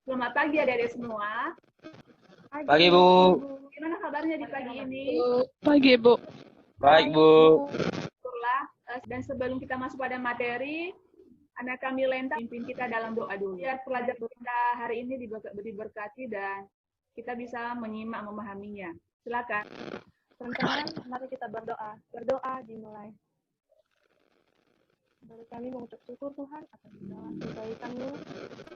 Selamat pagi adik-adik semua. Pagi, Bu. Gimana kabarnya di pagi ini? Pagi, Bu. Baik, Bu. Syukurlah. Dan sebelum kita masuk pada materi, anak kami Lenta pimpin kita dalam doa dulu. Biar pelajaran kita hari ini diberkati dan kita bisa menyimak memahaminya. Silakan. Teman-teman, mari kita berdoa. Berdoa dimulai. Dari kami mengucap syukur Tuhan atas segala kebaikan-Mu,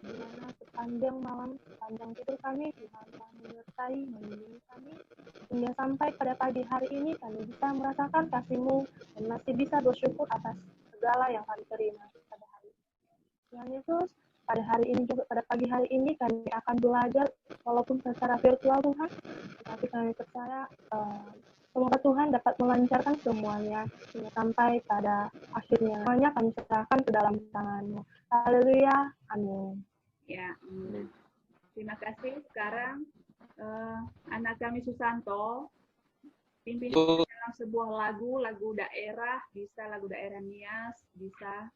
di mana sepanjang malam, sepanjang tidur kami, Tuhan telah menyertai, melindungi kami, hingga sampai pada pagi hari ini kami bisa merasakan kasih-Mu dan masih bisa bersyukur atas segala yang kami terima pada hari ini. Tuhan Yesus, pada hari ini juga, pada pagi hari ini kami akan belajar walaupun secara virtual Tuhan, tetapi kami percaya semoga Tuhan dapat melancarkan semuanya hingga sampai pada akhirnya. Semuanya kami serahkan ke dalam tangan-Mu. Haleluya. Amin. Ya, terima kasih. Sekarang anak kami Susanto pimpin dalam sebuah lagu daerah, bisa lagu daerah Nias, bisa.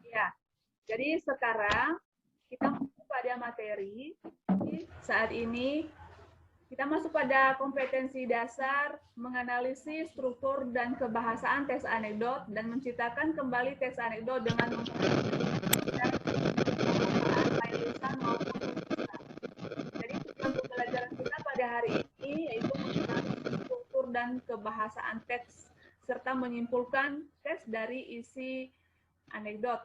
Ya, jadi sekarang kita masuk pada materi. Saat ini kita masuk pada kompetensi dasar menganalisis struktur dan kebahasaan teks anekdot dan menciptakan kembali teks anekdot dengan lisan maupun tulisan. Jadi tujuan pembelajaran kita pada hari ini yaitu menganalisis struktur dan kebahasaan teks serta menyimpulkan teks dari isi anekdot.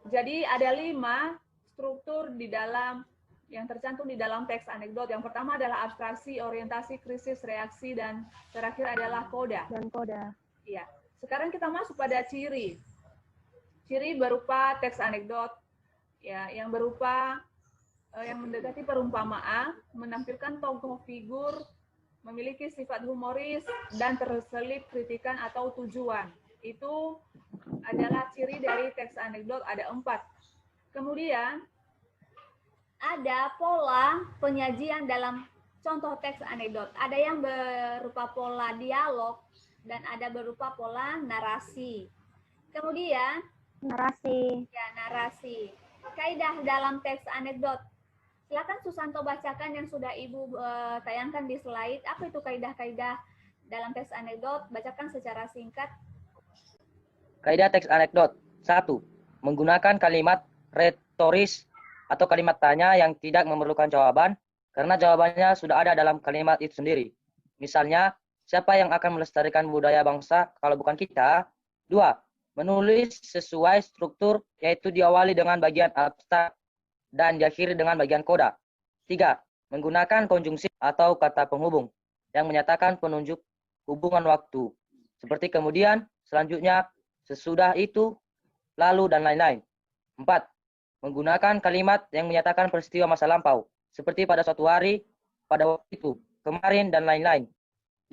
Jadi ada 5 struktur di dalam yang tercantum di dalam teks anekdot. Yang pertama adalah abstraksi, orientasi, krisis, reaksi, dan terakhir adalah koda. Dan koda. Iya. Sekarang kita masuk pada ciri. Ciri berupa teks anekdot, ya, yang berupa yang mendekati perumpamaan, menampilkan tokoh figur, memiliki sifat humoris, dan terselip kritikan atau tujuan. Itu adalah ciri dari teks anekdot, ada 4. Kemudian ada pola penyajian dalam contoh teks anekdot. Ada yang berupa pola dialog dan ada berupa pola narasi. Kemudian narasi. Ya, narasi. Kaidah dalam teks anekdot. Silakan Susanto bacakan yang sudah Ibu tayangkan di slide. Apa itu kaidah-kaidah dalam teks anekdot? Bacakan secara singkat. Kaidah teks anekdot. 1. Menggunakan kalimat retoris atau kalimat tanya yang tidak memerlukan jawaban karena jawabannya sudah ada dalam kalimat itu sendiri. Misalnya, siapa yang akan melestarikan budaya bangsa kalau bukan kita? 2. Menulis sesuai struktur yaitu diawali dengan bagian abstrak dan diakhiri dengan bagian koda. 3. Menggunakan konjungsi atau kata penghubung yang menyatakan penunjuk hubungan waktu. Seperti kemudian, selanjutnya, sesudah itu, lalu, dan lain-lain. 4. Menggunakan kalimat yang menyatakan peristiwa masa lampau, seperti pada suatu hari, pada waktu itu, kemarin, dan lain-lain.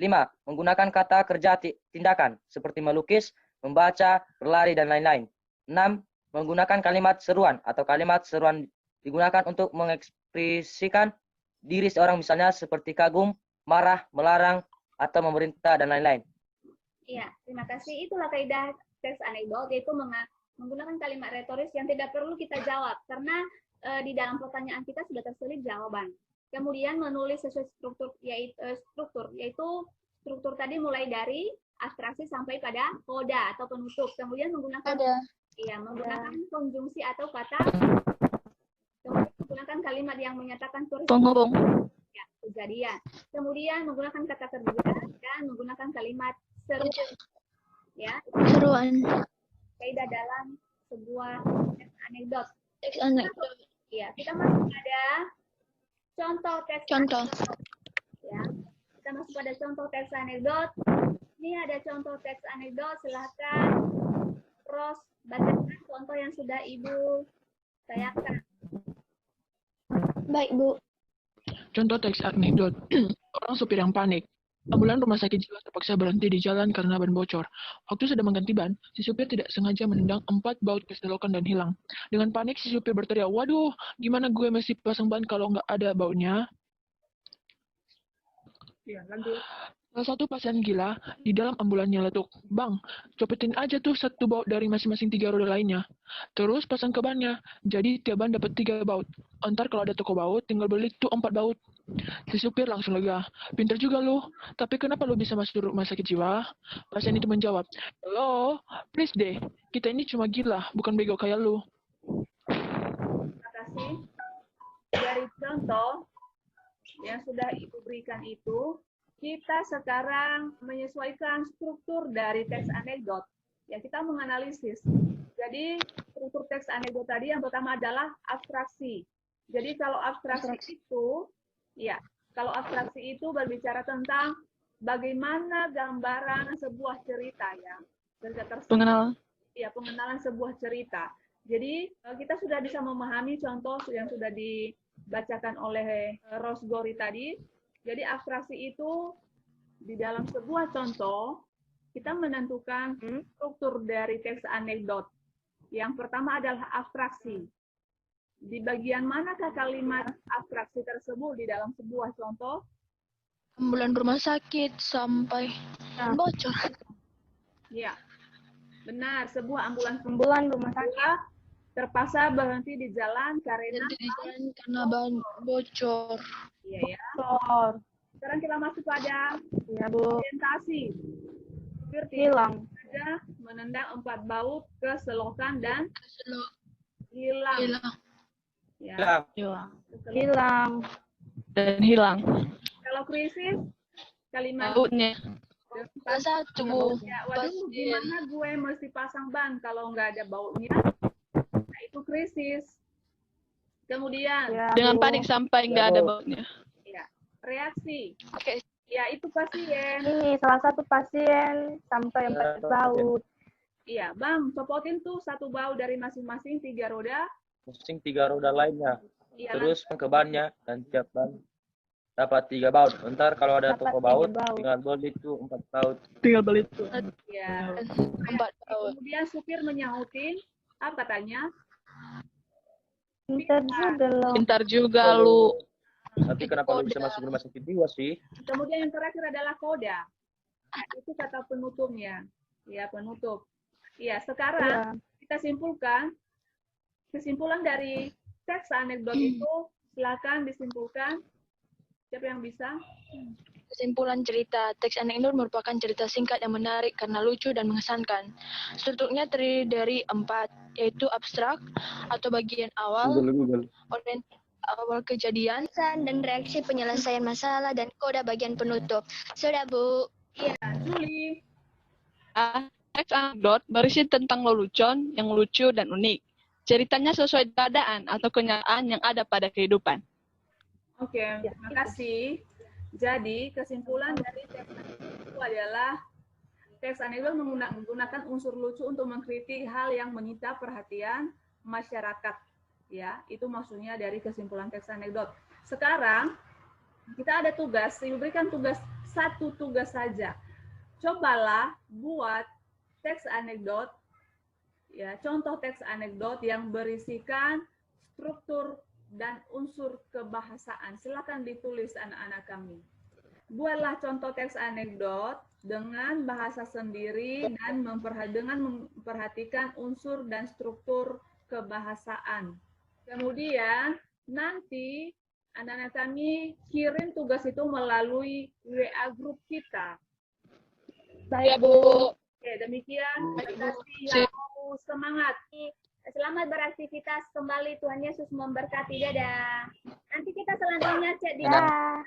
5. Menggunakan kata kerja tindakan, seperti melukis, membaca, berlari, dan lain-lain. 6. Menggunakan kalimat seruan atau kalimat seruan digunakan untuk mengekspresikan diri seorang, misalnya seperti kagum, marah, melarang, atau memerintah, dan lain-lain. Iya, terima kasih. Itulah kaidah teks anekdot, yaitu menggunakan kalimat retoris yang tidak perlu kita jawab, karena di dalam pertanyaan kita sudah terselip jawaban. Kemudian menulis sesuai struktur, yaitu struktur tadi mulai dari abstraksi sampai pada koda atau penutup. Kemudian menggunakan menggunakan konjungsi atau kata, kemudian menggunakan kalimat yang menyatakan Penghubung. ya, kejadian. Kemudian menggunakan kata kerja dan menggunakan kalimat seru. Ya, Seruan. kaidah dalam sebuah teks anekdot. Teks anekdot. Ya, kita masuk pada contoh teks Contoh. anekdot. Ya, kita masuk pada contoh teks anekdot. Ini ada contoh teks anekdot. Silahkan Ros bacakan contoh yang sudah Ibu tayangkan. Baik, Bu. Contoh teks anekdot. Orang supir yang panik. Ambulan rumah sakit jiwa terpaksa berhenti di jalan karena ban bocor. Waktu sedang mengganti ban, si supir tidak sengaja menendang 4 baut ke selokan dan hilang. Dengan panik, si supir berteriak, "Waduh, gimana gue mesti pasang ban kalau nggak ada bautnya?" Ya, lanjut. Salah satu pasien gila di dalam ambulan nyeletuk, "Bang, copetin aja tuh 1 baut dari masing-masing 3 roda lainnya. Terus pasang ke bannya. Jadi tiap ban dapat 3 baut. Entar kalau ada toko baut, tinggal beli tuh 4 baut." Si supir langsung lega. "Pinter juga lu. Tapi kenapa lu bisa masuk rumah sakit jiwa?" Pasien itu menjawab, "Lo, please deh. Kita ini cuma gila, bukan bego kayak lu." Terima kasih. Dari contoh yang sudah Ibu berikan itu, kita sekarang menyesuaikan struktur dari teks anekdot. Ya, kita menganalisis. Jadi, struktur teks anekdot tadi yang pertama adalah abstraksi. Jadi, kalau abstraksi itu, ya, kalau abstraksi itu berbicara tentang bagaimana gambaran sebuah cerita, ya. Cerita tersebut. Pengenalan. Ya, pengenalan sebuah cerita. Jadi, kita sudah bisa memahami contoh yang sudah dibacakan oleh Rosgori tadi. Jadi, abstraksi itu di dalam sebuah contoh, kita menentukan struktur dari teks anekdot. Yang pertama adalah abstraksi. Di bagian manakah kalimat abstraksi tersebut di dalam sebuah contoh? Ambulan rumah sakit sampai bocor. Ya, benar. Sebuah ambulans Ambulan rumah sakit. terpaksa berhenti di jalan karena Berhenti di jalan karena ban bocor. iya ya. Bocor. Sekarang kita masuk pada Ya, Bu. orientasi. Supir tidak Hilang. saja menendang 4 baut ke selokan dan Keselo. hilang. Hilang. Ya, Hilang. Hilang. Dan hilang. kalau krisis, kalimat Bautnya. pas Satu, Bu. ya, waduh, Pasien. gimana gue mesti pasang ban kalau nggak ada bautnya? Nah, itu krisis. Kemudian, Ya, Dengan Bu. panik sampai nggak ada bautnya. ya, reaksi. Oke. Ya, itu pasien. Ini salah satu pasien sampai 4 baut. Iya, Bang, copotin tuh 1 baut dari masing-masing 3 roda. Pusing 3 roda lainnya. Iya, Terus ke bannya dan tiap ban dapat 3 baut. Ntar kalau ada Dapat toko 3 baut, baut. tinggal beli tuh 4 baut. Tinggal beli tuh. ya. 4 baut. Kemudian supir menyahutin, apa katanya? Pintar juga loh. Pintar juga lu. Tapi kenapa lu bisa masuk rumah sakit jiwa sih? Kemudian yang terakhir adalah koda. Nah, itu kata penutupnya. Ya, penutup. Ya, sekarang Ya. kita simpulkan. Kesimpulan dari teks anekdot itu, silakan disimpulkan. Siapa yang bisa? Kesimpulan cerita, teks anekdot merupakan cerita singkat yang menarik karena lucu dan mengesankan. Strukturnya terdiri dari 4, yaitu abstrak atau bagian awal, Google. awal kejadian, dan reaksi penyelesaian masalah, dan koda bagian penutup. Sudah, Bu. Juli. Teks anekdot berisi tentang lelucon yang lucu dan unik. Ceritanya sesuai keadaan atau kenyataan yang ada pada kehidupan. Oke, terima kasih. Jadi, kesimpulan dari teks anekdot itu adalah teks anekdot menggunakan unsur lucu untuk mengkritik hal yang menyita perhatian masyarakat. Ya, itu maksudnya dari kesimpulan teks anekdot. Sekarang kita ada tugas, diberikan tugas 1 tugas saja. Cobalah buat teks anekdot, ya, contoh teks anekdot yang berisikan struktur dan unsur kebahasaan. Silakan ditulis anak-anak kami. Buatlah contoh teks anekdot dengan bahasa sendiri dan memperhatikan unsur dan struktur kebahasaan. Kemudian nanti anak-anak kami kirim tugas itu melalui WA grup kita. Baik, Bu. Oke, demikian. Terima kasih yang mau semangat. Selamat beraktivitas kembali. Tuhan Yesus memberkati. Dadah. Nanti kita selanjutnya cek di Dadah. Dah.